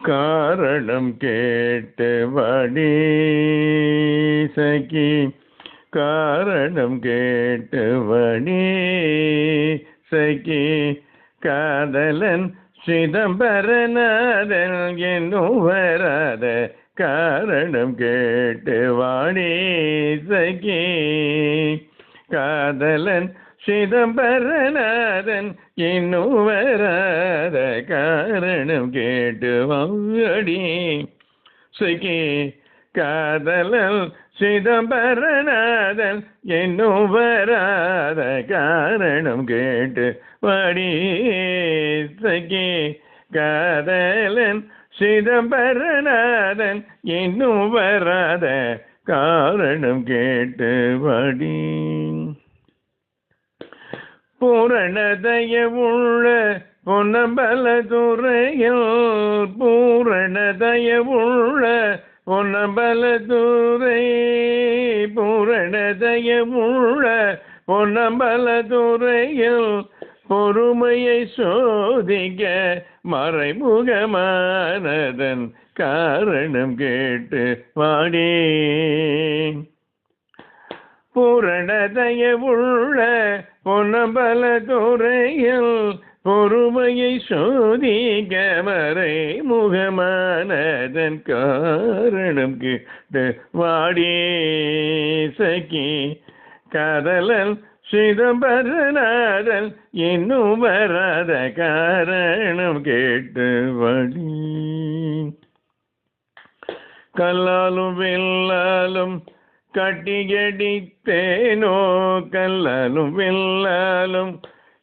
காரணம் கேட்டு வாடி சகி, காரணம் கேட்டு வாடி சகி. காதலன் சிதம்பரநாதன் என்னும் வராத காரணம் கேட்டு வாடி சகி. காதலன் சிதம்பரநாதன் இன்னும் வராத காரணம் கேட்டு வாடி சகி. காதலன் சிதம்பரநாதன் இன்னும் வராத காரணம் கேட்டு வாடி சகி. காதலன் சிதம்பரநாதன் இன்னும் வராத காரணம் கேட்டு வாடி. பூரணதயவுள்ள பொன்னம்பலத்துறையில், பூரணதயவுள்ள பொன்னம்பலத்துறை, பூரணதயவுள்ள பொன்னம்பலத்துறையில் பொறுமையை சோதிக்க மறைமுகமானதன் காரணம் கேட்டு வாடி. பூரணதயவுள்ள பொன்னம்பலத்துறையில் பொறுமையை சோதிக்க மறைமுகமானதன் காரணம் கேட்டு வாடி சகி. காதலன் சிதம்பரநாதன் இன்னும் வராத காரணம் கேட்டு வாடி. கல்லாலும் வெல்லாலும் கட்டியடித்தேனோ, கல்லாலும் வெல்லாலும்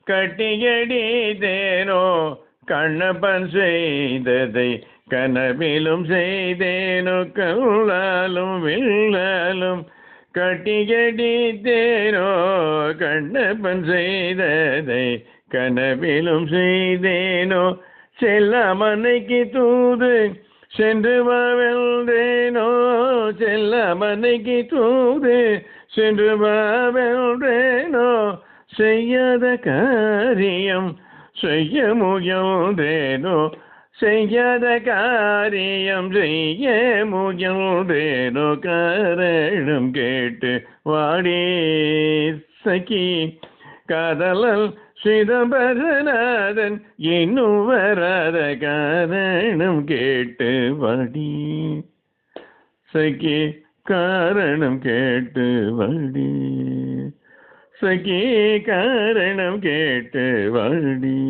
கட்டியடித்தேனோ, கண்ணப்பன் செய்ததை கனவிலும் செய்தேனோ. கல்லாலும் வெல்லாலும் கட்டியடித்தேனோ, கண்ணப்பன் செய்ததை கனவிலும் செய்தேனோ. செல்லாமனைக்கு தூது சென்று வாவென்றேனோ, செல்லாமனைக்கு தூது சென்று வாவென்றேனோ. செய்யாத காரியம் செய்ய முயன்றேனோ, செய்யாத காரியம் செய்ய முயன்றேனோ. காரணம் கேட்டு வாடி சகி. காதலன் சிதம்பரநாதன் இன்னும் வராத காரணம் கேட்டு வாடி சகி. காரணம் கேட்டு வாடி சகி, காரணம் கேட்டு வாடி.